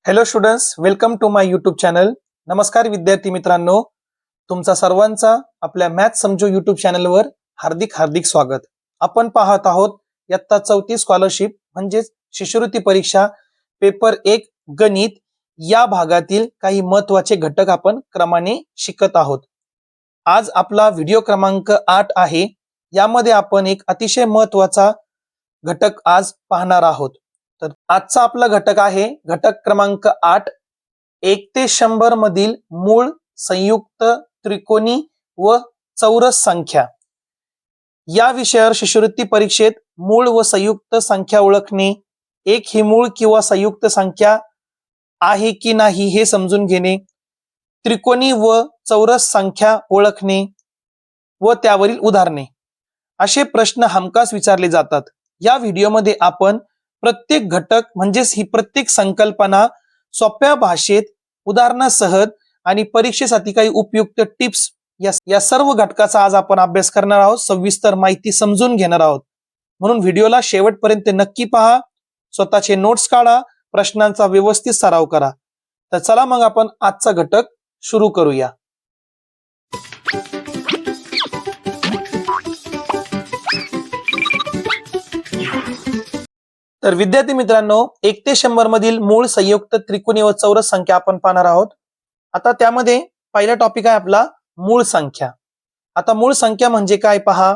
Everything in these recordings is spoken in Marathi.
Hello students, welcome to my YouTube channel. नमस्कार विद्यार्थी मित्रांनो, तुमचा सर्वांचा आपल्या मॅथ समजू यूट्यूब चॅनलवर हार्दिक हार्दिक स्वागत. आपण पाहत आहोत इयत्ता 4थी स्कॉलरशिप म्हणजेच शिष्यवृत्ती परीक्षा पेपर 1 गणित या भागातील काही महत्त्वाचे घटक आपण क्रमाने शिकत आहोत. आज आपला व्हिडिओ क्रमांक 8 आहे. यामध्ये आपण एक अतिशय महत्त्वाचा घटक आज पाहणार आहोत. तर आजचा आपला घटक आहे घटक क्रमांक 8, 1 ते 100 मधील मूळ, संयुक्त, त्रिकोणी व चौरस संख्या. या विषयावर शिष्यवृत्ती परीक्षेत मूळ व संयुक्त संख्या ओळखणे, एक ही मूळ किंवा संयुक्त संख्या आहे की नाही हे समजून घेणे, त्रिकोणी व चौरस संख्या ओळखणे व त्यावरील उदाहरणे असे प्रश्न हमखास विचारले जातात. या व्हिडिओमध्ये आपण प्रत्येक घटक म्हणजेच ही प्रत्येक संकल्पना सोप्या भाषेत उदाहरणासह आणि परीक्षेसाठी काही उपयुक्त टिप्स या सर्व घटकाचा आज आपण अभ्यास करणार आहोत. सविस्तर माहिती समजून घेणार आहोत. म्हणून व्हिडिओला शेवटपर्यंत नक्की पहा, स्वतःचे नोट्स काढा, प्रश्नांचा व्यवस्थित सराव करा. तर चला मग आपण आजचा घटक सुरू करूया. तर विद्यार्थी मित्रांनो, 1 ते 100 मधील मूळ, संयुक्त, त्रिकोणी व चौरस संख्या आपण पाहणार आहोत. आता त्यामध्ये पहिला टॉपिक आहे आपला मूळ संख्या. आता मूळ संख्या म्हणजे काय पहा,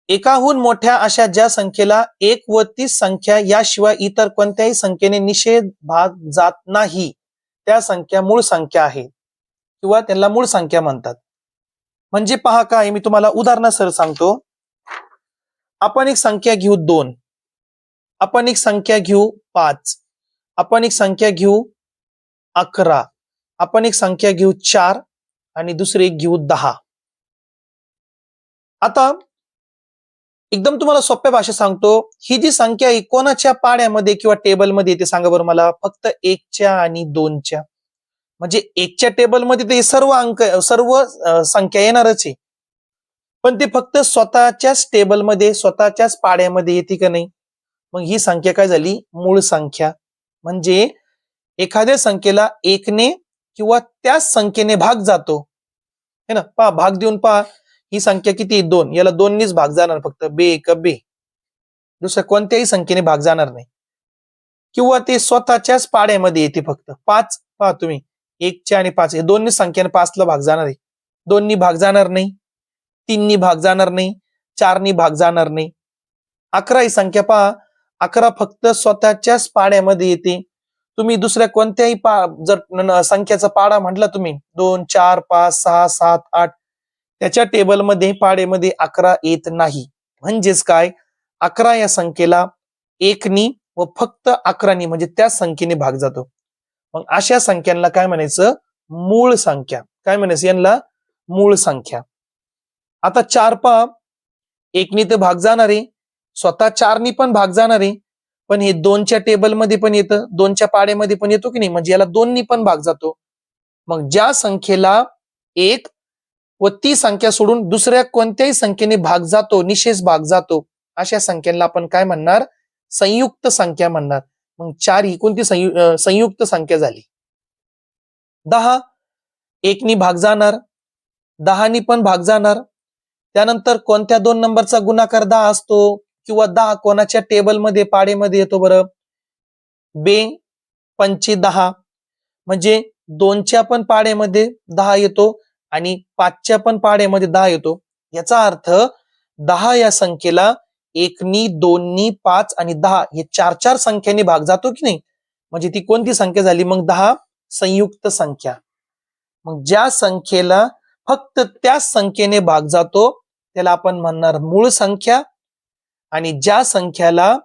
एकाहून मोठ्या अशा ज्या संख्येला 1 व ती संख्या याशिवाय इतर कोणत्याही संख्येने निषेध भाग जात नाही त्या संख्या मूळ संख्या आहे किंवा त्यांना मूळ संख्या म्हणतात. म्हणजे पहा काय, मी तुम्हाला उदाहरणासह सांगतो. आपण एक संख्या घेऊ 2, आपण एक संख्या घेऊ 5, आपण एक संख्या घेऊ 11, आपण एक संख्या घेऊ 4 आणि दुसरी एक घेऊ 10. आता एकदम तुम्हाला सोप्या भाषेत सांगतो, ही जी संख्या आहे कोणाच्या पाड्यामध्ये किंवा टेबलमध्ये येते सांगा बरं मला. फक्त 1च्या आणि 2च्या. म्हणजे 1च्या टेबलमध्ये ते सर्व अंक सर्व संख्या येणारच आहे, पण ते फक्त स्वतःच्याच टेबलमध्ये स्वतःच्याच पाड्यामध्ये येते का नाही. मग ही संख्या काय झाली, मूळ संख्या. म्हणजे एखाद्या संख्येला 1ने किंवा त्याच संख्येने भाग जातो है ना. पहा, भाग देऊन पहा, ही संख्या किती, 2, याला 2नीच भाग जाणार, फक्त बे एक बे, दुसऱ्या कोणत्याही संख्येने भाग जाणार नाही. किंवा ते स्वतःच्याच पाड्यामध्ये येते फक्त. 5 पहा तुम्ही, 1च्या आणि 5 हे दोन्ही संख्येने 5ला भाग जाणार आहे. 2नी भाग जाणार नाही, 3नी भाग जाणार नाही, 4नी भाग जाणार नाही. 11 ही संख्या पहा, 11 फक्त स्वतःच्याच पाड्यामध्ये येते. तुम्ही दुसऱ्या कोणत्याही जर संख्येचा पाडा म्हटला तुम्ही 2, 4, 5, 6, 7, 8, त्याच्या टेबलमध्ये पाड्यामध्ये 11 येत नाही. म्हणजेच काय, 11 या संख्येला 1नी व फक्त 11नी म्हणजे त्या संख्येने भाग जातो. मग अशा संख्यांना काय म्हणायचं, मूळ संख्या. काय म्हणायचं यांना, मूळ संख्या. आता 4 पहा, 1नी तर भाग जाणार आहे, स्वतः 4नी पण भाग जाणार आहे, पण हे 2च्या टेबलमध्ये पण येतं, 2च्या पाड्यामध्ये पण येतो की नाही, म्हणजे याला 2नी पण भाग जातो. मग ज्या संख्येला 1 व ती संख्या सोडून दुसऱ्या कोणत्याही संख्येने भाग जातो, निषेध भाग जातो, अशा संख्येला आपण काय म्हणणार, संयुक्त संख्या म्हणणार. मग 4 ही कोणती संयुक्त संख्या झाली. 10 1नी भाग जाणार, 10नी पण भाग जाणार. त्यानंतर कोणत्या 2 नंबरचा गुणाकार 10 असतो किंवा 10 कोणाच्या टेबलमध्ये पाडेमध्ये येतो बरं, बे 5 10, म्हणजे 2च्या पण पाड्यामध्ये 10 येतो आणि 5च्या पण पाड्यामध्ये 10 येतो. याचा अर्थ 10 या संख्येला 1नी 2नी 5 आणि 10 हे 4 संख्येने भाग जातो की नाही, म्हणजे ती कोणती संख्या झाली मग, 10 संयुक्त संख्या. मग ज्या संख्येला फक्त त्याच संख्येने भाग जातो त्याला आपण म्हणणार मूळ संख्या. आणि ज्या संख्याला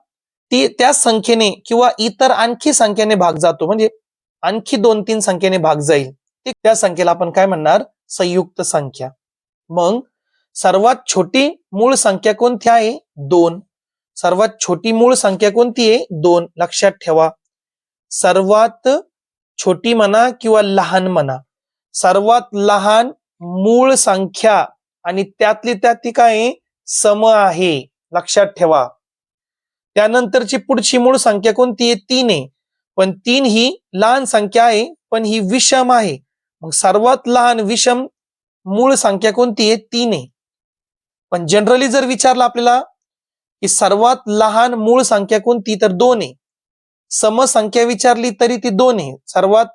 ती त्या संख्येने किंवा इतर आणखी संख्येने भाग जातो, म्हणजे आणखी 2-3 संख्येने भाग जाईल, त्या संख्येला आपण काय म्हणणार, संयुक्त संख्या. मग सर्वात छोटी मूळ संख्या कोणती आहे, 2. सर्वात छोटी मूळ संख्या कोणती आहे, 2. लक्षात ठेवा, सर्वात छोटी म्हणा किंवा लहान म्हणा, सर्वात लहान मूळ संख्या आणि त्यातली त्यात ती काय सम आहे, लक्षात ठेवा. त्यानंतरची पुढची मूळ संख्या कोणती आहे, 3 आहे. पण 3 ही लहान संख्या आहे, पण ही विषम आहे. मग सर्वात लहान विषम मूळ संख्या कोणती आहे? 3 आहे. पण जनरली जर विचारलं आपल्याला की सर्वात लहान मूळ संख्या कोणती, तर 2 आहे. समसंख्या विचारली तरी ती 2 आहे. सर्वात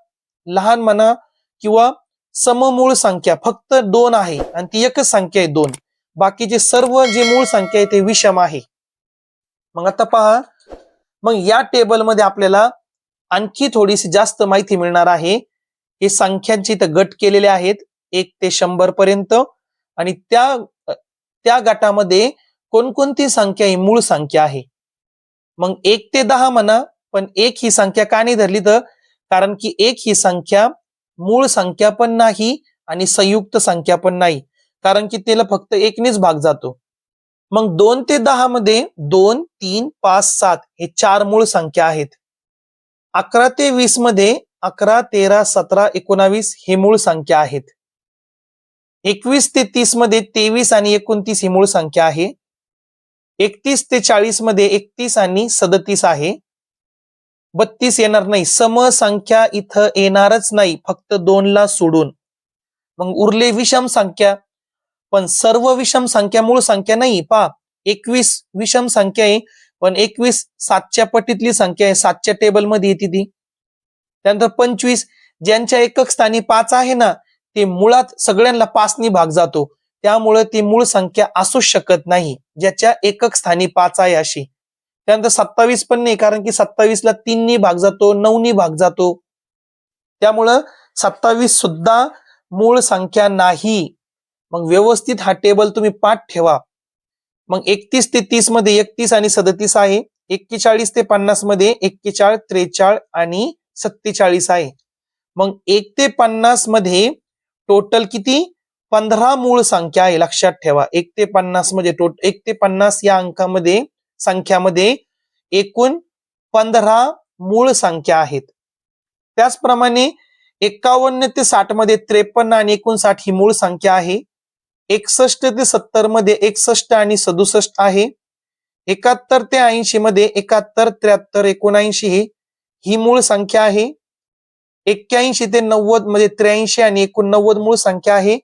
लहान म्हणा किंवा सममूळ संख्या फक्त 2 आहे आणि ती एकच संख्या आहे 2. बाकीचे सर्व जे मूळ संख्या आहे ते विषम आहे. मग आता पहा, मग या टेबलमध्ये आपल्याला आणखी थोडीशी जास्त माहिती मिळणार आहे. हे संख्यांचे इथं गट केलेले आहेत 1 ते 100 पर्यंत आणि त्या गटामध्ये कोणकोणती संख्या ही मूळ संख्या आहे. मग 1 ते 10 म्हणा, पण 1 ही संख्या का नाही धरली, तर कारण की 1 ही संख्या मूळ संख्या पण नाही आणि संयुक्त संख्या पण नाही, कारण की त्याला फक्त 1 नेच भाग जातो. मग 2 ते 10 मध्ये 2, 3, 5, 7 हे 4 मूळ संख्या आहेत. 11 ते 20 मध्ये 11, 13, 17, 19 हे मूळ संख्या आहेत. 21 ते 30 मध्ये 23 आणि 29 ही मूळ संख्या आहे. 31 ते 40 मध्ये 31 आणि 37 आहे. 32 येणार नाही, समसंख्या इथं येणारच नाही, फक्त 2 ला सोडून. मग उरले विषम संख्या, पण सर्व विषम संख्या मूळ संख्या नाही. पहा, 21 विषम संख्या आहे, पण 21 7च्या पटीतली संख्या आहे, 7च्या टेबलमध्ये येते ती. त्यानंतर 25 ज्यांच्या एकक स्थानी 5 आहे ना, ते मुळात सगळ्यांना 5 नी भाग जातो, त्यामुळे ती मूळ संख्या असू शकत नाही ज्याच्या एकक स्थानी 5 आहे अशी. त्यानंतर 27 पण नाही, कारण की 27 ला 3 नी भाग जातो, 9 नी भाग जातो, त्यामुळं 27 सुद्धा मूळ संख्या नाही. मग व्यवस्थित हा टेबल तुम्ही पाठ ठेवा. मग 31 ते 30 मध्ये 31 आणि 37 आहे. 41 ते 50 मध्ये 41, 43 आणि 47 आहे. मग 1 ते 50 मध्ये टोटल किती? 15 मूळ संख्या आहे, लक्षात ठेवा. 1 ते 50 मध्ये 1 ते 50 या अंकामध्ये संख्यामध्ये एकूण 15 मूळ संख्या आहेत. त्याचप्रमाणे 51 ते 60 मध्ये 53 आणि 59 ही मूळ संख्या आहे. 61 ते 70 मध्ये 61 आणि 67 आहे. 71 ते 80 मध्ये 71, 73, 79 ही मूळ संख्या आहे. 81 ते 90 मध्ये 83 आणि 89 मूळ संख्या आहे.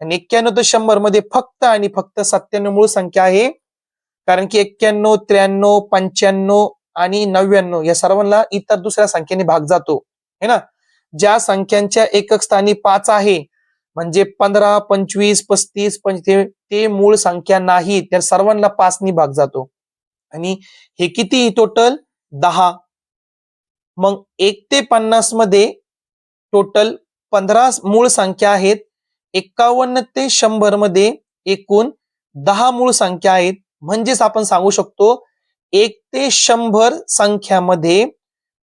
आणि 91 ते 100 मध्ये फक्त आणि फक्त 97 मूळ संख्या आहे, कारण की 91, 93, 95 आणि 99 या सर्वांना इतर दुसऱ्या संख्येने भाग जातो, है ना. ज्या संख्यांच्या एकक स्थानी 5 आहे, म्हणजे 15, 25, 35, ते मूळ संख्या नाही, त्या सर्वांना 5 नी भाग जातो. आणि हे किती टोटल? 10. मग 1 ते 50 मध्ये टोटल 15 मूळ संख्या आहेत. 51 ते 100 मध्ये एकूण 10 मूळ संख्या आहेत. म्हणजेच आपण सांगू शकतो 1 ते 100 संख्यामध्ये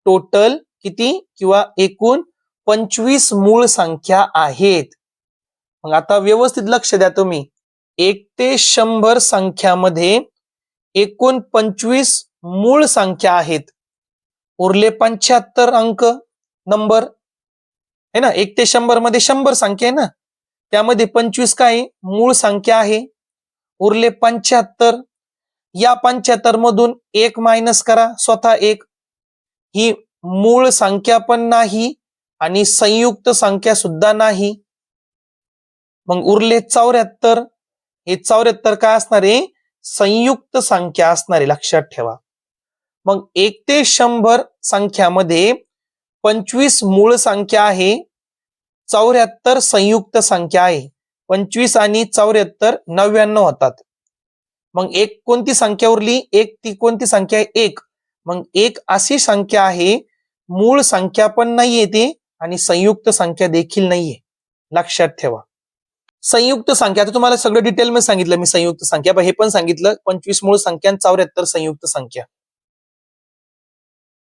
टोटल किती किंवा एकूण 25 मूळ संख्या आहेत. मग आता व्यवस्थित लक्ष द्या तुम्ही. 1 ते 100 संख्यामध्ये एकूण 25 मूळ संख्या आहेत. उरले 75 अंक नंबर है ना. 1 ते 100 मध्ये 100 संख्या आहे ना, त्यामध्ये 25 काय मूळ संख्या आहे. उरले 75. या 75 मधून 1 मायनस करा, स्वतः 1 ही मूळ संख्या पण नाही आणि संयुक्त संख्या सुद्धा नाही. मग उरले 74. हे 74 काय असणार आहे? संयुक्त संख्या असणार आहे, लक्षात ठेवा. मग 1 ते 100 संख्यामध्ये 25 मूळ संख्या आहे, 74 संयुक्त संख्या आहे. 25 आणि 74 99 होतात. मग एक कोणती संख्या उरली? एक ती कोणती संख्या आहे? 1. मग 1 अशी संख्या आहे, मूळ संख्या पण नाहीये ती आणि संयुक्त संख्या देखील नाहीये, लक्षात ठेवा. संयुक्त संख्या, आता तुम्हाला सगळं डिटेल मध्ये सांगितलं मी. संयुक्त संख्या हे पण सांगितलं, 25 मूळ संख्या 74 संयुक्त संख्या.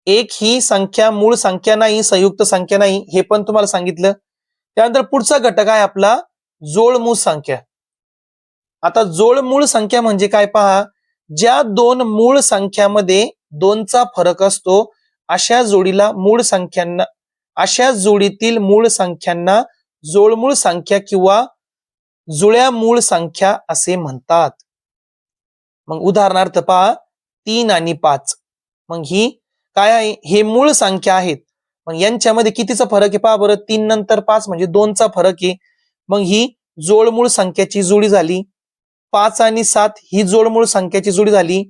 1 ही संख्या मूळ संख्या नाही, संयुक्त संख्या नाही, हे पण तुम्हाला सांगितलं. त्यानंतर पुढचा घटक आहे आपला जोडमूळ संख्या. आता जोडमूळ संख्या म्हणजे काय पहा, ज्या दोन मूळ संख्यामध्ये 2चा फरक असतो अशा जोडीतील मूळ संख्यांना जोडमूळ संख्या किंवा जुळ्या मूळ संख्या असे म्हणतात. मग उदाहरणार्थ पहा 3 आणि 5. मग ही काय आहे, हे मूळ संख्या आहेत. मग यांच्यामध्ये कितीचा फरक आहे पहा बरं, 3 नंतर 5 म्हणजे 2चा फरक आहे. मग ही जोडमूळ संख्याची जोडी झाली. 5 आणि 7 ही जोडमूळ संख्याची जोडी झाली.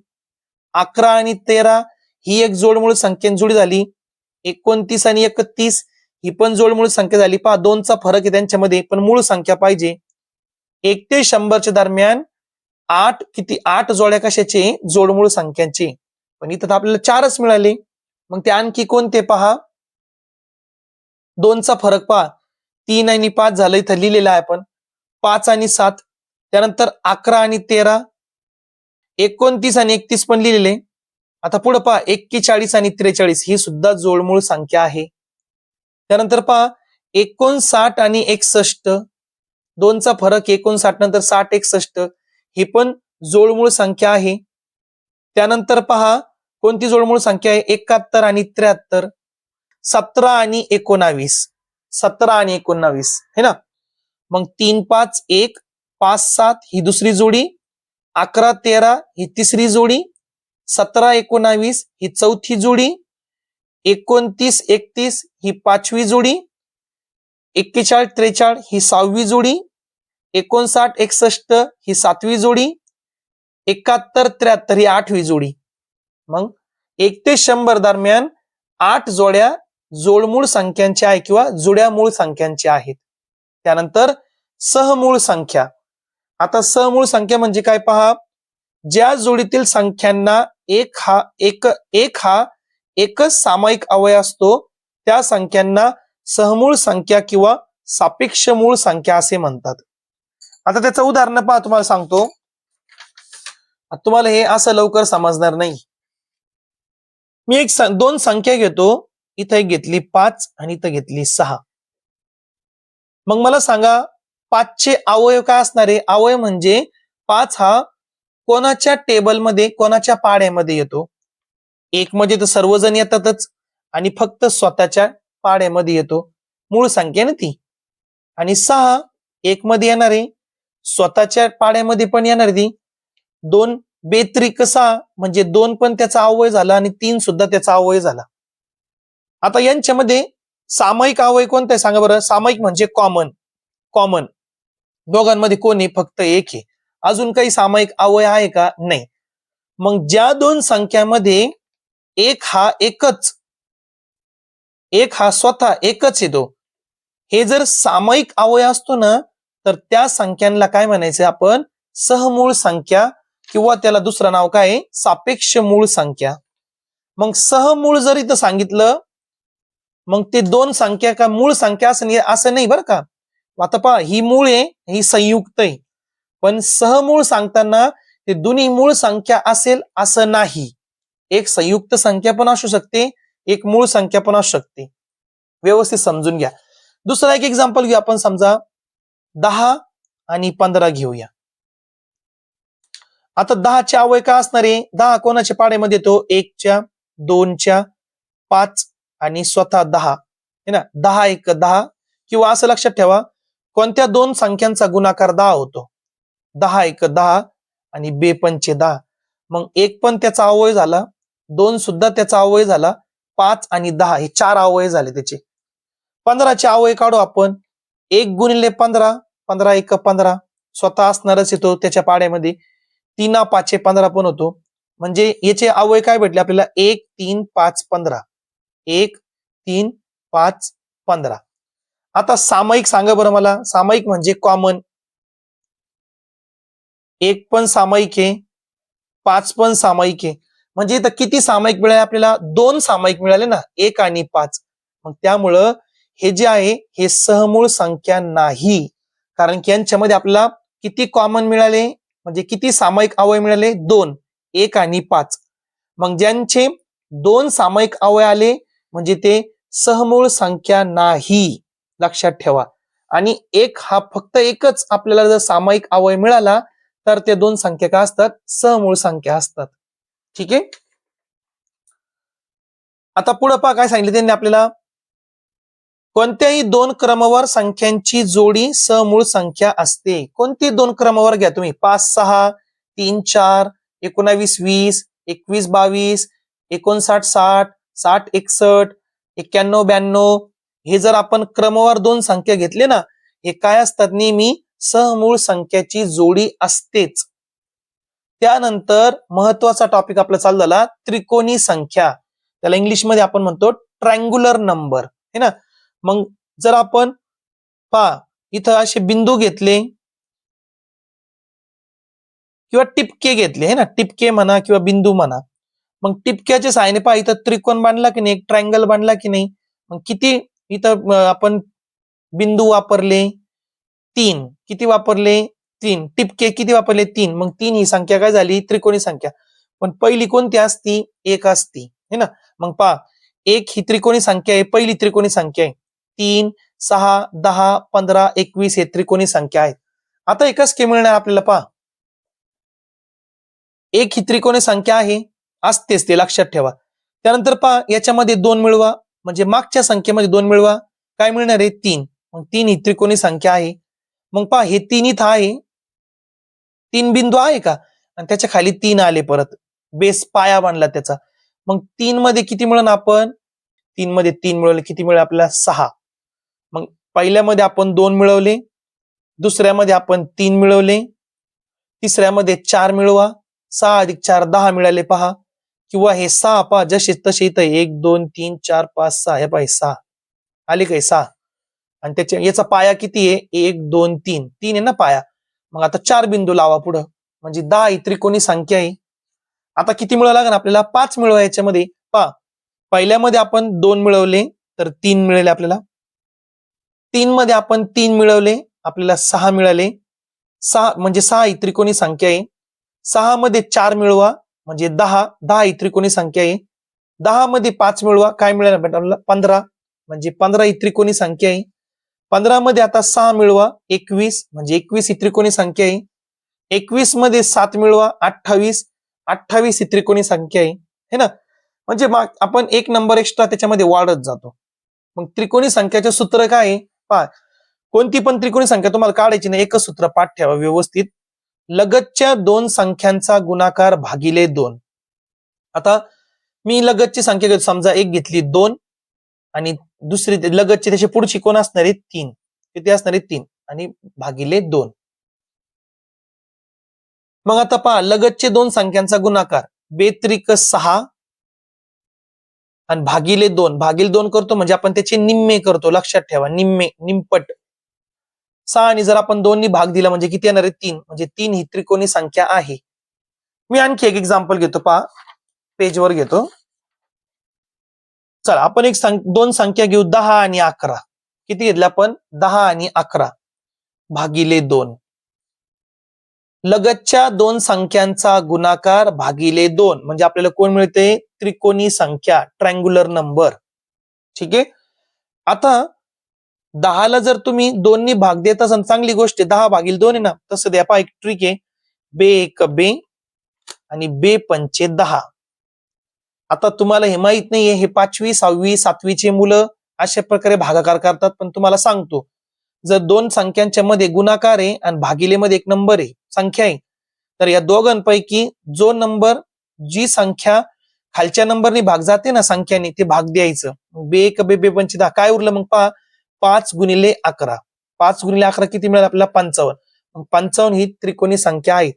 11 आणि 13 ही एक जोडमूळ संख्येची जोडी झाली. 29 आणि 31 ही पण जोडमूळ संख्या झाली. पहा 2चा फरक आहे त्यांच्यामध्ये, पण मूळ संख्या पाहिजे. 1 ते 100च्या दरम्यान 8 जोड्या कशाचे, जोडमूळ संख्यांचे. पण इथं तर आपल्याला 4च मिळाले. मग ते आणखी कोणते पहा, 2चा फरक पहा, 3 आणि 5 झालं, इथं लिहिलेलं आहे आपण. 5 आणि 7, त्यानंतर 11 आणि 13, 29 आणि 31 पण लिहिलेले. आता पुढे पहा 41 आणि 43 ही सुद्धा जोडमूळ संख्या आहे. त्यानंतर पहा 59 आणि 61, 2चा फरक 59 नंतर 60 61 ही पण जोडमूळ संख्या आहे. त्यानंतर पहा कोणती जोडमूळ संख्या आहे, 71 आणि 73, 17 आणि 19, 17 आणि 19 है ना. मग 3 5 1 5 7 ही दुसरी जोडी, 11 13 ही तिसरी जोडी, 17 19 ही चौथी जोडी, 29 31 ही पाचवी जोडी, 41 43 ही सहावी जोडी, 59 61 ही सातवी जोडी, 71 73 ही आठवी जोडी. मग 1 ते 100 दरम्यान 8 जोड्या जोडमूळ संख्यांच्या आहे किंवा जुड्या मूळ संख्यांच्या आहेत. त्यानंतर सहमूळ संख्या. आता सहमूळ संख्या म्हणजे काय पहा, ज्या जोडीतील संख्यांना एक हा एकच सामायिक अवयव असतो त्या संख्यांना सहमूळ संख्या किंवा सापेक्ष मूळ संख्या असे म्हणतात. आता त्याचं उदाहरण पहा, तुम्हाला सांगतो. तुम्हाला हे असं लवकर समजणार नाही. मी दोन संख्या घेतो, इथं एक घेतली 5 आणि इथं घेतली 6. मग मला सांगा 5चे अवयव काय असणार आहे. अवयव म्हणजे 5 हा कोणाच्या टेबलमध्ये, कोणाच्या पाड्यामध्ये येतो. 1 मध्ये तर सर्वजण येतातच आणि फक्त स्वतःच्या पाड्यामध्ये येतो, मूळ संख्या ना ती. आणि 6 1 मध्ये येणार आहे, स्वतःच्या पाड्यामध्ये पण येणार ती. 2 बेत्रिक 6 म्हणजे 2 पण त्याचा अवयव झाला आणि 3 सुद्धा त्याचा अवयव झाला. आता यांच्यामध्ये सामायिक अवयव कोणता आहे सांगा बरं. सामायिक म्हणजे कॉमन दोघांमध्ये कोण आहे, फक्त एक आहे. अजून काही सामायिक अवयव आहे का, नाही. मग ज्या दोन संख्यामध्ये एक हा स्वतः एकच येतो, हे जर सामायिक अवयव असतो ना, तर त्या संख्यांना काय म्हणायचं आपण, सहमूळ संख्या किंवा त्याला दुसरं नाव काय, सापेक्ष मूळ संख्या. मग सहमूळ जर इथं सांगितलं, मग ते दोन संख्या का मूळ संख्या असं नाही बरं का. आता पहा, ही मूळ आहे, ही संयुक्त आहे. पण सहमूळ सांगताना ते दोन्ही मूळ संख्या असेल असं नाही. एक संयुक्त संख्या पण असू शकते, एक मूळ संख्या पण असू शकते. व्यवस्थित समजून घ्या. दुसरा एक एक्झाम्पल घेऊ आपण. समजा 10 आणि 15 घेऊया. आता 10चे अवयव काय असणार आहे. 10 कोणाच्या पाड्यामध्ये येतो, 1च्या 2च्या 5 आणि स्वतः 10 है ना. 10 1 10 किंवा असं लक्षात ठेवा, कोणत्या दोन संख्यांचा गुणाकार 10 होतो. 10 1 10 आणि 2 पंचे 10. मग 1 पण त्याचा अवयव झाला, 2 सुद्धा त्याचा अवयव झाला, 5 आणि 10 हे 4 अवयव झाले त्याचे. 15चे अवयव काढू आपण. 1 गुणिले 15, 15 1 15 स्वतः असणारच येतो त्याच्या पाड्यामध्ये. 3 5 15 पण होतो. म्हणजे याचे अवयव काय भेटले आपल्याला, 1 3 5 15, 1 3 5 15. आता सामायिक सांगा बरं मला. सामायिक म्हणजे कॉमन. 1 पण सामायिक आहे, 5 पण सामायिक आहे. म्हणजे इथं किती सामायिक मिळाले आपल्याला, 2 सामायिक मिळाले ना, 1 आणि 5. मग त्यामुळं हे जे आहे हे सहमूळ संख्या नाही. कारण की यांच्यामध्ये आपल्याला किती कॉमन मिळाले, म्हणजे किती सामायिक अवयव मिळाले, 2, 1 आणि 5. मग ज्यांचे 2 सामायिक अवयव आले म्हणजे ते सहमूळ संख्या नाही, लक्षात ठेवा. आणि एक हा फक्त एकच आपल्याला जर सामायिक अवयव मिळाला तर ते दोन संख्या काय असतात, सहमूळ संख्या असतात. ठीक आहे. आता पुढे पहा काय सांगितलं त्यांनी आपल्याला, कोणत्याही 2 क्रमवार संख्यांची जोडी सहमूळ संख्या असते. कोणती 2 क्रमवार घ्या तुम्ही, 5 6 3 4 19 20 21 22 59 60 60, 61, 91, 92 हे जर आपण क्रमवार दोन संख्या घेतले ना, हे काय असतात नेहमी सहमूळ संख्याची जोडी असतेच. त्यानंतर महत्वाचा टॉपिक आपला चालू झाला त्रिकोणी संख्या. त्याला इंग्लिशमध्ये आपण म्हणतो ट्रायंग्युलर नंबर है ना. मग जर आपण पहा इथं असे बिंदू घेतले किंवा टिपके घेतले है ना, टिपके म्हणा किंवा बिंदू म्हणा. मग टिपक्याच्या सहाय्याने पहा इथं त्रिकोण बांधला की नाही, एक ट्रायंगल बांधला की नाही. मग किती इथं आपण बिंदू वापरले 3, किती वापरले 3, टिपके किती वापरले 3. मग 3 ही संख्या काय झाली त्रिकोणी संख्या. पण पहिली कोणती असती 1 असती है ना. मग पहा 1 ही त्रिकोणी संख्या आहे, पहिली त्रिकोणी संख्या आहे. 3, 6, 10, 15, 21 हे त्रिकोणी संख्या आहेत. आता एकच के मिळणार आपल्याला पहा. 1 ही त्रिकोणी संख्या आहे, असतेच ते लक्षात ठेवा. त्यानंतर पहा याच्यामध्ये 2 मिळवा, म्हणजे मागच्या संख्येमध्ये 2 मिळवा, काय मिळणार आहे 3. मग 3 ही त्रिकोणी संख्या आहे. मग पहा हे 3 इथं आहे, 3 बिंदू आहे का, आणि त्याच्या खाली 3 आले, परत बेस पाया बांधला त्याचा. मग 3 मध्ये किती मिळून आपण 3 मध्ये 3 मिळवले, किती मिळेल आपल्याला 6. मग पहिल्यामध्ये आपण 2 मिळवले, दुसऱ्यामध्ये आपण 3 मिळवले, तिसऱ्यामध्ये 4 मिळवा, 6 अधिक 4 10 मिळाले पहा. किंवा हे 6 पहा जसे तसे इथं 1 2 3 4 5 6 हे पहा 6 आले काय 6. आणि त्याच्या याचा पाया किती आहे 1 2 3 3 आहे ना पाया. मग आता 4 बिंदू लावा पुढं, म्हणजे 10 ही त्रिकोणी संख्या आहे. आता किती मिळावं लागेल आपल्याला 5 मिळवा याच्यामध्ये. पहा पहिल्यामध्ये आपण 2 मिळवले तर 3 मिळाले आपल्याला, 3 मध्ये आपण 3 मिळवले आपल्याला 6 मिळाले. 6 म्हणजे 6 ही त्रिकोणी संख्या आहे. 6 मध्ये 4 मिळवा म्हणजे 10, 10 ही त्रिकोणी संख्या आहे. 10 मध्ये 5 मिळवा काय मिळालं आपल्याला 15, म्हणजे 15 ही त्रिकोणी संख्या आहे. 15 मध्ये आता 6 मिळवा 21, म्हणजे 21 ही त्रिकोणी संख्या आहे. 21 मध्ये 7 मिळवा 28, 28 ही त्रिकोणी संख्या आहे है ना. म्हणजे आपण एक नंबर एक्स्ट्रा त्याच्यामध्ये वाढत जातो. मग त्रिकोणी संख्याचे सूत्र काय आहे पहा. कोणती पण त्रिकोणी संख्या तुम्हाला काढायची नाही, एकच सूत्र पाठ ठेवा व्यवस्थित. लगतच्या दोन संख्यांचा गुणाकार भागिले 2. आता मी लगतची संख्या घेतो, समजा एक घेतली 2 आणि दुसरी लगतची त्याची पुढची कोण असणार आहे 3. किती असणार आहे 3 आणि भागिले 2. मग आता पहा लगतचे दोन संख्यांचा गुणाकार 2 त्रिक 6 आणि भागिले 2. भागिले 2 करतो म्हणजे आपण त्याचे निम्मे करतो, लक्षात ठेवा निम्मे निमपट. 6 आणि जर आपण 2 नी भाग दिला म्हणजे किती येणार आहे 3, म्हणजे 3 ही त्रिकोणी संख्या आहे. मी आणखी एक एक्झाम्पल घेतो पहा, पेजवर घेतो. चला आपण दोन संख्या घेऊ 10 आणि 11. किती घेतल्या आपण 10 आणि 11 भागिले 2. लगतच्या दोन संख्यांचा गुणाकार भागिले 2 म्हणजे आपल्याला कोण मिळते त्रिकोणी संख्या, ट्रायंग्युलर नंबर. ठीक आहे. आता 10 ला जर तुम्ही 2 नी भाग देत असाल चांगली गोष्ट आहे, 10 भागिले 2 आहे ना. तसं द्या पहा एक ट्रिक आहे, बे एक बे आणि बे पंचे 10. आता तुम्हाला हे माहित नाहीये, हे 5वी 6वी 7वी चे मुलं अशा प्रकारे भागाकार करतात. पण तुम्हाला सांगतो, जर दोन संख्यांच्या मध्ये गुणाकार आहे आणि भागिले मध्ये एक नंबर आहे संख्या आहे, तर या दोघांपैकी जो नंबर जी संख्या खालच्या नंबरने भाग जाते ना संख्याने, ते भाग द्यायचं. बे एक बे बे पंचे 10 काय उरलं मग पहा 5 गुणिले 11. 5 गुणिले 11 किती मिळालं आपल्याला 55. 55 ही त्रिकोणी संख्या आहे.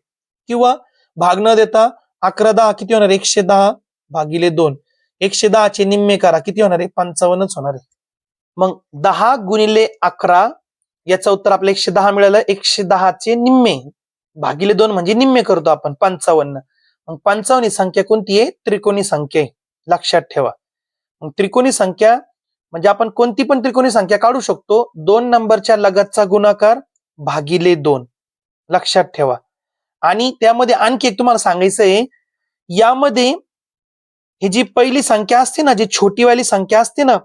किंवा भाग न देता 11 10 किती होणार 110 भागिले 2. 110 चे निम्मे करा किती होणार आहे 55च होणार आहे. मग 10 गुणिले 11 याचं उत्तर आपल्याला 110 मिळालं. 110 चे निम्मे भागिले 2 म्हणजे निम्मे करतो आपण 55. मग 55 ही संख्या कोणती आहे त्रिकोणी संख्या आहे, लक्षात ठेवा. मग त्रिकोणी संख्या म्हणजे आपण कोणती पण त्रिकोणी संख्या काढू शकतो, 2 नंबरच्या लगतचा गुणाकार भागिले 2, लक्षात ठेवा. आणि त्यामध्ये आणखी एक तुम्हाला सांगायचं आहे, यामध्ये ही जी पहिली संख्या असते ना, जी छोटीवाली संख्या असते ना,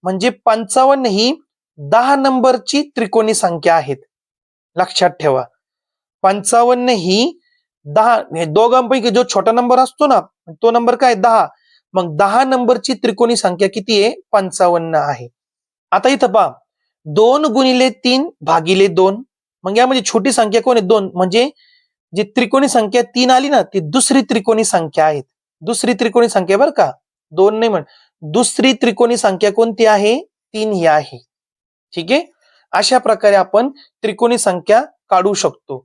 म्हणजे 55 ही 10 नंबरची त्रिकोणी संख्या आहेत, लक्षात ठेवा. 55 ही 10, हे दोघांपैकी जो छोटा नंबर असतो ना तो नंबर काय 10. मग 10 नंबरची त्रिकोणी संख्या किती आहे 55 आहे. आता इथं पहा 2 गुणिले 3 भागिले 2. मग यामध्ये छोटी संख्या कोण आहे 2, म्हणजे जी त्रिकोणी संख्या 3 आली ना ती दुसरी त्रिकोणी संख्या आहे. दुसरी त्रिकोणी संख्या बरं का, 2 नाही म्हण, दुसरी त्रिकोणी संख्या कोणती आहे? 3 ही आहे. ठीक आहे. अशा प्रकारे आपण त्रिकोणी संख्या काढू शकतो.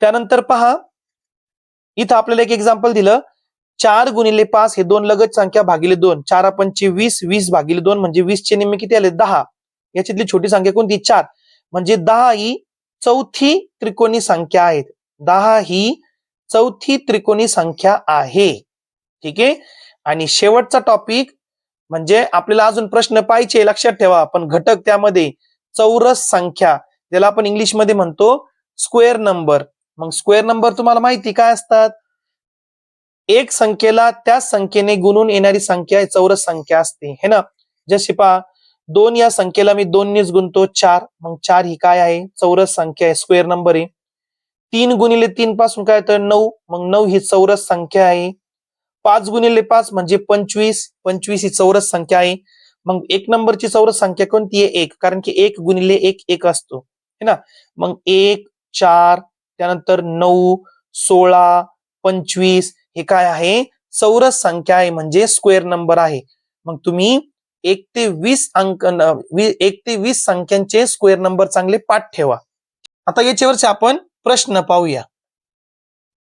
त्यानंतर पहा, इथं आपल्याला एक एक्झाम्पल दिलं, 4 गुणिले 5 हे 2 लगत संख्या भागिले 2, 4 पंचे 20, 20 भागिले 2 म्हणजे 20 चे निम्मे किती आले? 10. याच्यातली छोटी संख्या कोणती? 4. म्हणजे 10 ही चौथी त्रिकोणी संख्या आहे. 10 ही चौथी त्रिकोणी संख्या आहे. ठीक आहे. आणि शेवटचा टॉपिक म्हणजे आपल्याला अजून प्रश्न पाहिजे, लक्षात ठेवा, पण घटक त्यामध्ये चौरस संख्या, ज्याला आपण इंग्लिश मध्ये म्हणतो स्क्वेअर नंबर. मग स्क्वेअर नंबर तुम्हाला माहिती काय असतात? एक संख्येला त्या संख्येने गुणून येणारी संख्या चौरस संख्या असते, है ना. जशी पहा, 2 या संख्येला मी 2 नीच गुणतो 4, मग 4 ही काय आहे? चौरस संख्या आहे, स्क्वेअर नंबर आहे. 3 गुणिले 3 पासून काय तर 9, मग 9 ही चौरस संख्या आहे. 5 गुणिले 5 म्हणजे 25, 25 ही चौरस संख्या आहे. मग 1 नंबरची चौरस संख्या कोणती आहे? 1, कारण की 1 गुणिले 1 1 असतो, है ना. मग 1, 4, त्यानंतर 9, 16, 25 हे काय आहे? चौरस संख्या आहे, म्हणजे स्क्वेअर नंबर आहे. मग तुम्ही 1 ते 20 अंक 1 ते 20 संख्यांचे स्क्वेअर नंबर चांगले पाठ ठेवा. आता याच्यावरचे आपण प्रश्न पाहूया.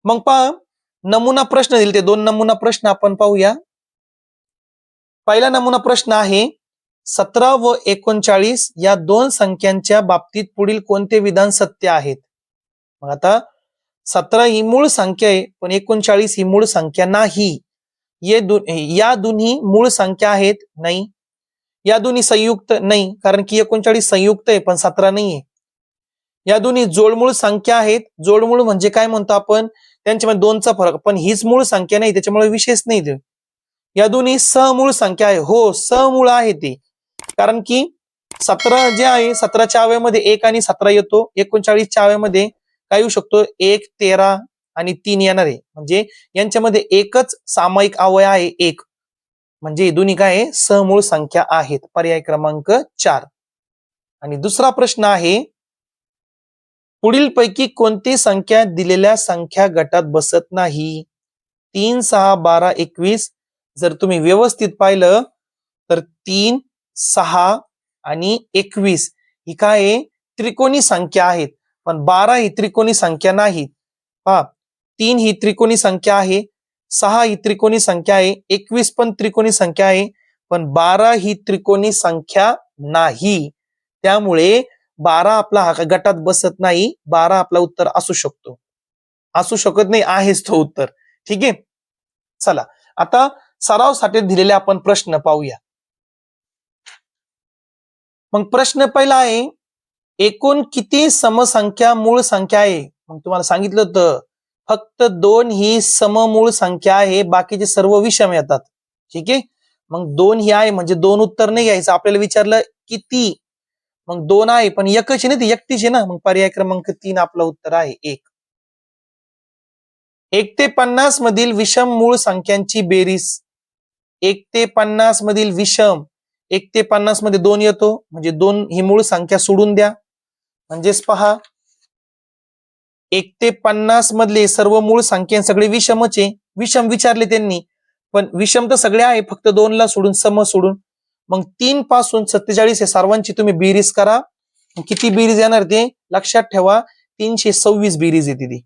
मग पहा, नमुना प्रश्न दिले, ते 2 नमुना प्रश्न आपण पाहूया. पहिला नमुना प्रश्न आहे, 17 व 39 या 2 संख्यांच्या बाबतीत पुढील कोणते विधान सत्य आहेत? मग आता 17 ही मूळ संख्या आहे, पण 39 ही मूळ संख्या नाही. या दोन्ही मूळ संख्या आहेत? नाही. या दोन्ही संयुक्त? नाही, कारण की 39 संयुक्त आहे पण 17 नाहीये. या दोन्ही जोडमूळ संख्या आहेत? जोडमूळ म्हणजे काय म्हणतो आपण? त्यांच्यामध्ये 2चा फरक, पण हीच मूळ संख्या नाही, त्याच्यामुळे विशेष नाही ते. या दोन्ही सहमूळ संख्या आहे? हो, सहमूळ आहे ते, कारण की 17 जे आहे 17च्या अवयवामध्ये 1 आणि 17 येतो. 39च्या अवयवामध्ये काय येऊ शकतो? 1, 13 आणि 3 येणार आहे. म्हणजे यांच्यामध्ये एकच सामायिक अवयव आहे, 1. म्हणजे दोन्ही काय आहे? सहमूळ संख्या आहेत. पर्याय क्रमांक 4. आणि दुसरा प्रश्न आहे, पुढील पैकी कोणती संख्या दिलेल्या संख्या गटात बसत नाही? 3, 6, 12, 21. जर तुम्ही व्यवस्थित पाहिलं तर 3, 6 आणि 21 ही काय आहे? त्रिकोणी संख्या आहेत, पण 12 ही त्रिकोणी संख्या नाही. पहा, 3 ही त्रिकोणी संख्या आहे, 6 ही त्रिकोणी संख्या आहे, 21 पण त्रिकोणी संख्या आहे, पण 12 ही त्रिकोणी संख्या नाही. त्यामुळे 12 आपला हा गटात बसत नाही. 12 आपला उत्तर असू शकतो, असू शकत नाही, आहेच तो उत्तर. ठीक आहे. चला, आता सरावासाठी दिलेले आपण प्रश्न पाहूया. मग प्रश्न पहिला आहे, एकूण किती समसंख्या मूळ संख्या आहे? मग तुम्हाला सांगितलं होतं फक्त 2 ही सममूळ संख्या आहे, बाकीचे सर्व विषम येतात. ठीक आहे. मग 2 ही आहे म्हणजे 2 उत्तर नाही घ्यायचं. आपल्याला विचारलं किती, मग 2 आहे पण एकच आहे ना, ती एकटीच आहे ना. मग पर्याय क्रमांक 3 आपलं उत्तर आहे 1. 1 ते 50 मधील विषम मूळ संख्यांची बेरीज. 1 ते 50 मधील विषम, 1 ते 50 मध्ये 2 येतो, म्हणजे 2 ही मूळ संख्या सोडून द्या. म्हणजेच पहा, 1 ते 50 मधले सर्व मूळ संख्या सगळे विषमच आहे. विषम विचारले त्यांनी, पण विषम तर सगळे आहे, फक्त 2 ला सोडून, सम सोडून. मग 3 पासून 47 हे सर्वांची तुम्ही बेरीज करा. किती बेरीज येणार ते लक्षात ठेवा? 326 बेरीज येते ती.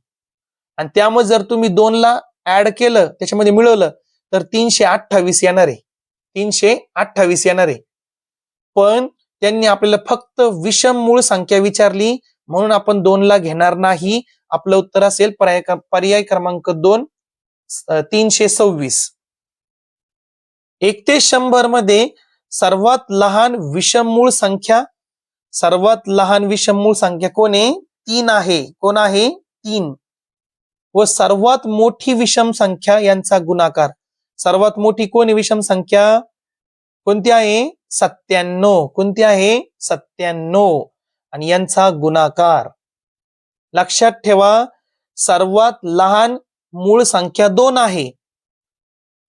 आणि त्यामुळे जर तुम्ही 2 ला ऍड केलं, त्याच्यामध्ये मिळवलं, तर 328 येणार आहे. 328 येणार आहे. पण त्यांनी आपल्याला फक्त विषम मूळ संख्या विचारली, म्हणून आपण 2 ला घेणार नाही. आपलं उत्तर असेल पर्याय क्रमांक 2, 326. 1 ते 100 मध्ये सर्वात लहान विषम मूळ संख्या, सर्वात लहान विषम मूळ संख्या कोण आहे? 3 आहे. कोण आहे? 3. व सर्वात मोठी विषम संख्या यांचा गुणाकार. सर्वात मोठी कोण आहे विषम संख्या? कोणती आहे? 97. कोणती आहे? 97. आणि यांचा गुणाकार. लक्षात ठेवा, सर्वात लहान मूळ संख्या 2 आहे.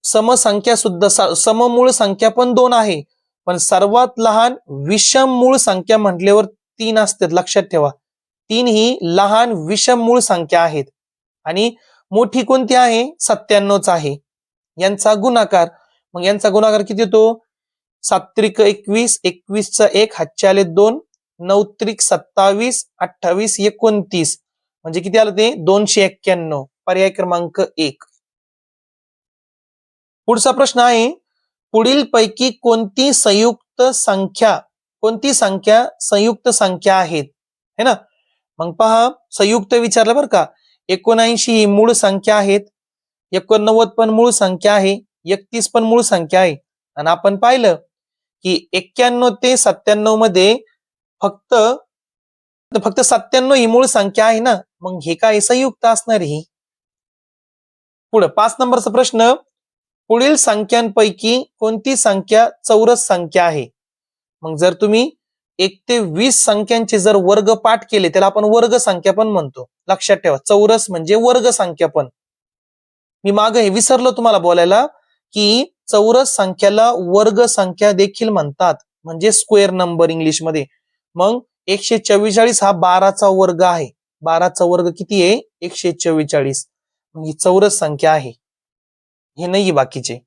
समसंख्या सुद्धा, सममूळ संख्या पण 2 आहे, पण सर्वात लहान विषम मूळ संख्या म्हटल्यावर 3 असतात. लक्षात ठेवा, 3 ही लहान विषम मूळ संख्या आहेत. आणि मोठी कोणती आहे? 97च आहे. यांचा गुणाकार मग यांचा गुणाकार किती येतो? 7 त्रिक 21, 21चा 1, हातचे आले 2, 9 त्रिक 27, 28, 29 म्हणजे किती आलं ते? 291. पर्याय क्रमांक 1. पुढचा प्रश्न आहे, पुढील पैकी कोणती संख्या संयुक्त संख्या आहेत? है ना? मग पहा, संयुक्त विचारलं बरं का. 79 ही मूळ संख्या आहेत, 89 पण मूळ संख्या आहे, 31 पण मूळ संख्या आहे. आणि आपण पाहिलं की 91 ते 97 मध्ये फक्त 97 ही मूळ संख्या आहे ना, मग हे काय संयुक्त असणार ही. पुढे 5 नंबरचा प्रश्न, पुढील संख्यांपैकी कोणती संख्या चौरस संख्या आहे? मग जर तुम्ही 1 ते 20 संख्यांचे जर वर्ग पाठ केले त्याला आपण वर्ग संख्या पण म्हणतो. लक्षात ठेवा, चौरस म्हणजे वर्ग संख्या पण. मी मागे हे विसरलो तुम्हाला बोलायला की चौरस संख्याला वर्ग संख्या देखील म्हणतात, म्हणजे स्क्वेअर नंबर इंग्लिशमध्ये. मग 144 हा 12चा वर्ग आहे. 12चा वर्ग किती आहे? 144. ही चौरस संख्या आहे, हे नाही बाकीचे.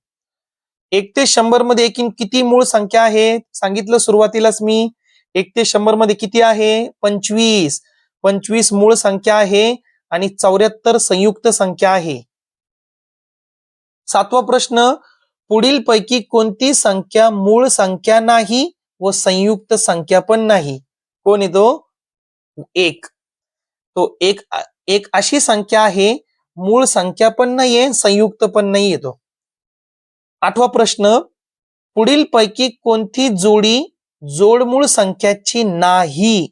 1 ते 100 मध्ये एकूण किती मूळ संख्या आहेत? सांगितलं सुरुवातीलाच मी. 1 ते 100 मध्ये किती आहे? 25. 25 मूळ संख्या आहे आणि 74 संयुक्त संख्या आहे. 7वा प्रश्न, पुढील पैकी कोणती संख्या मूळ संख्या नाही व संयुक्त संख्या पण नाही? कोण आहे तो? 1. तो एक अशी संख्या आहे, मूळ संख्या पण नाहीये, संयुक्त पण नाहीये तो. 8वा प्रश्न, पुढील पैकी कोणती जोडी जोडमूळ संख्याची नाही?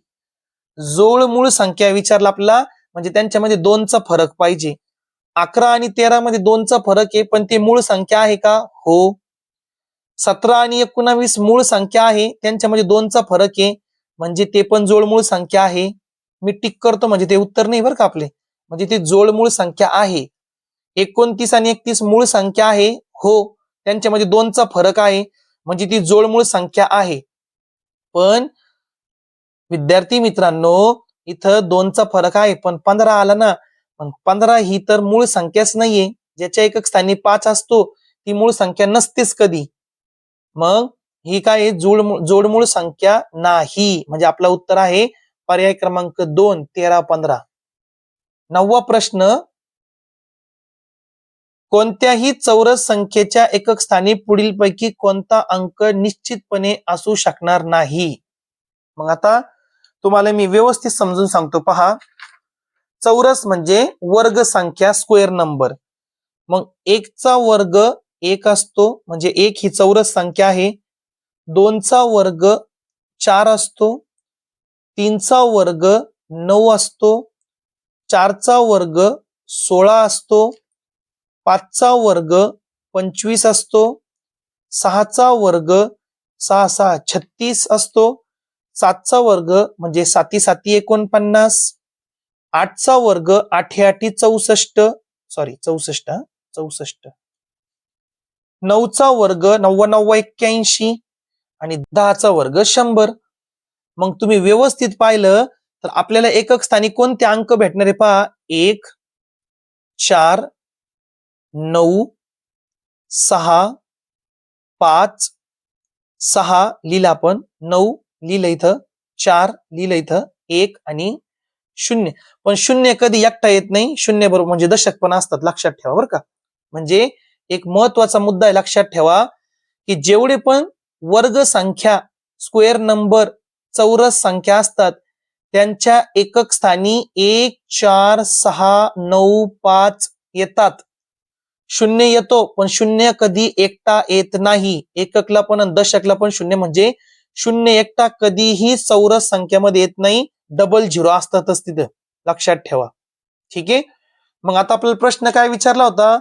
जोडमूळ संख्या विचारला आपला, म्हणजे त्यांच्यामध्ये 2चा फरक पाहिजे. 11 आणि 13 मध्ये 2चा फरक आहे, पण ते मूळ संख्या आहे का? हो. 17 आणि 19 मूळ संख्या आहे, त्यांच्यामध्ये 2चा फरक आहे, म्हणजे ते पण जोडमूळ संख्या आहे. मी टिक करतो म्हणजे ते उत्तर नाही बरं का आपले, म्हणजे ते जोडमूळ संख्या आहे. 29 आणि 31 मूळ संख्या आहे, हो, त्यांच्यामध्ये 2चा फरक आहे, म्हणजे ती जोडमूळ संख्या आहे. पण विद्यार्थी मित्रांनो, इथं 2चा फरक आहे, पण 15 आला ना, पण 15 ही तर मूळ संख्याच नाहीये. ज्याच्या एकक स्थानी 5 असतो ती मूळ संख्या नसतेच कधी. मग ही काय जोडमूळ संख्या नाही, म्हणजे आपला उत्तर आहे पर्याय क्रमांक 2, 13, 15. 9वा प्रश्न, कोणत्याही चौरस संख्येच्या एकक स्थानी पुढीलपैकी कोणता अंक निश्चितपणे असू शकणार नाही? मग आता तुम्हाला मी व्यवस्थित समजून सांगतो. पहा, चौरस म्हणजे वर्ग संख्या, स्क्वेअर नंबर. मग 1 चा वर्ग 1 असतो, म्हणजे 1 ही चौरस संख्या आहे. 2 चा वर्ग 4 असतो, 3 चा वर्ग 9 असतो, 4 चा वर्ग 16 असतो, 5 चा वर्ग 25 असतो, 6 चा वर्ग 6 6 36 असतो, 7 चा वर्ग म्हणजे 7 7 49, 8 चा वर्ग 8 8 64, सॉरी 64, 64, 9 चा वर्ग 9 9 81 आणि 10 चा वर्ग 100. मग तुम्ही व्यवस्थित पाहिलं तर आपल्याला एकक स्थानी कोणते अंक भेटणार आहे? पहा, 1 4 9 6 5 6 लिहिलं आपण, 9 लिहिलं इथं, 4 लिहिलं इथं, 1 आणि 0. पण 0 कधी एकटा येत नाही, 0 बरोबर म्हणजे दशक पण असतात, लक्षात ठेवा बरं का. म्हणजे एक महत्वाचा मुद्दा आहे, लक्षात ठेवा की जेवढे पण वर्ग संख्या, स्क्वेअर नंबर, चौरस संख्या असतात त्यांच्या एकक स्थानी 1 4 6 9 5 येतात. 0 येतो, पण 0 कधी एकटा येत नाही. एककला पण आणि दशकला पण 0, म्हणजे 0 एकटा कधीही चौरस संख्यामध्ये येत नाही. डबल झिरो असतातच तिथं, लक्षात ठेवा. ठीक आहे. मग आता आपल्याला प्रश्न काय विचारला होता?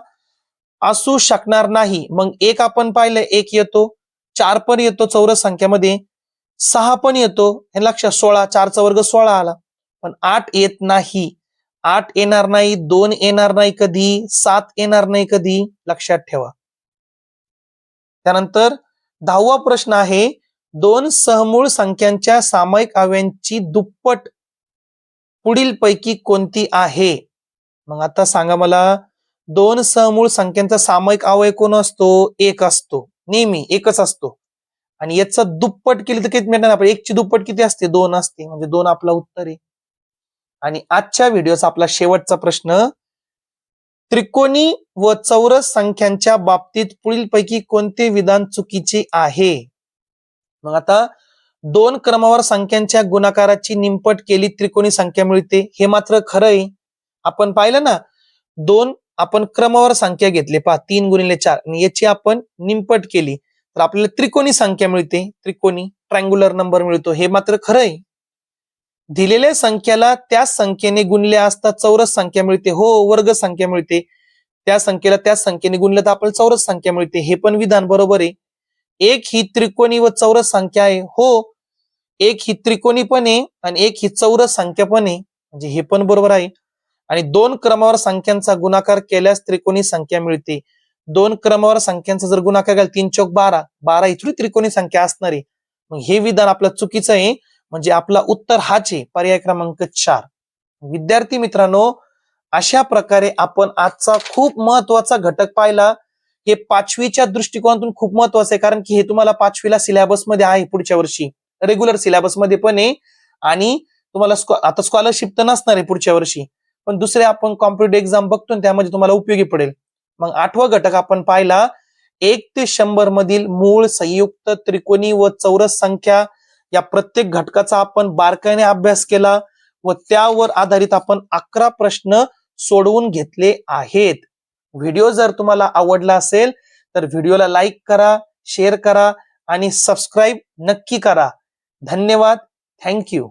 असू शकणार नाही. मग 1 आपण पाहिलं, 1 येतो, 4 पण येतो चौरस संख्यामध्ये, 6 पण येतो, हे लक्षात, 16, 4 चा वर्ग 16 आला. पण 8 येत नाही. 8 येणार नाही, 2 येणार नाही कधी, 7 येणार नाही कधी, लक्षात ठेवा. त्यानंतर 10वा प्रश्न आहे, 2 सहमूळ संख्यांच्या सामायिक अवयवांची दुप्पट पुढील पैकी कोणती आहे? मग आता सांगा मला, दोन समूळ संख्यांचा सामायिक अवयव कोण असतो? एक असतो, नेहमी एकच असतो. आणि याचा दुप्पट केली तर किती मिळणार? आपण एकची दुप्पट किती असते? 2 असते, म्हणजे 2 आपला उत्तर आहे. आणि आजच्या व्हिडिओचा आपला शेवटचा प्रश्न, त्रिकोणी व चौरस संख्यांच्या बाबतीत पुढीलपैकी कोणते विधान चुकीचे आहे? मग आता दोन क्रमावर संख्यांच्या गुणाकाराची निमपट केली त्रिकोणी संख्या मिळते, हे मात्र खरं आहे. आपण पाहिलं ना, दोन आपण क्रमावर संख्या घेतली, पहा 3 गुणिले 4, आणि याची आपण निमपट केली तर आपल्याला त्रिकोणी संख्या मिळते, त्रिकोणी ट्रायंग्युलर नंबर मिळतो, हे मात्र खरं आहे. दिलेल्या संख्याला त्या संख्येने गुणले असता चौरस संख्या मिळते, हो वर्ग संख्या मिळते. त्या संख्येला त्या संख्येने गुणलं तर आपल्याला चौरस संख्या मिळते, हे पण विधान बरोबर आहे. एक ही त्रिकोणी व चौरस संख्या आहे, हो एक ही त्रिकोणी पण आहे आणि एक ही चौरस संख्या पण आहे, म्हणजे हे पण बरोबर आहे. आणि दोन क्रमावर संख्यांचा गुणाकार केल्यास त्रिकोणी संख्या मिळते. दोन क्रमावर संख्यांचा जर गुणाकार केला 3 चौक 12, 12 ही थोडी त्रिकोणी संख्या असणार आहे. मग हे विधान आपलं चुकीचं आहे, म्हणजे आपला उत्तर हाच आहे, पर्याय क्रमांक 4. विद्यार्थी मित्रांनो, अशा प्रकारे आपण आजचा खूप महत्वाचा घटक पाहिला. हे 5वीच्या दृष्टिकोनातून खूप महत्वाचं आहे, कारण की हे तुम्हाला 5वीला सिलेबस मध्ये आहे, पुढच्या वर्षी रेग्युलर सिलेबस मध्ये पण आहे. आणि तुम्हाला आता स्कॉलरशिप तर नसणार आहे पुढच्या वर्षी, पण दुसरे आपण कॉम्पिटिटिव्ह एक्झाम बघतो त्यामध्ये तुम्हाला उपयोगी पडेल. मग 8वा घटक आपण पाहिला, 1 ते 100 मधील मूळ, संयुक्त, त्रिकोणी व चौरस संख्या या प्रत्येक घटकाचा आपण बारकाईने अभ्यास केला व त्यावर आधारित आपण 11 प्रश्न सोडवून घेतले आहेत. व्हिडिओ जर तुम्हाला आवडला असेल तर व्हिडिओला लाईक करा, शेअर करा आणि सबस्क्राईब नक्की करा. धन्यवाद. थँक्यू.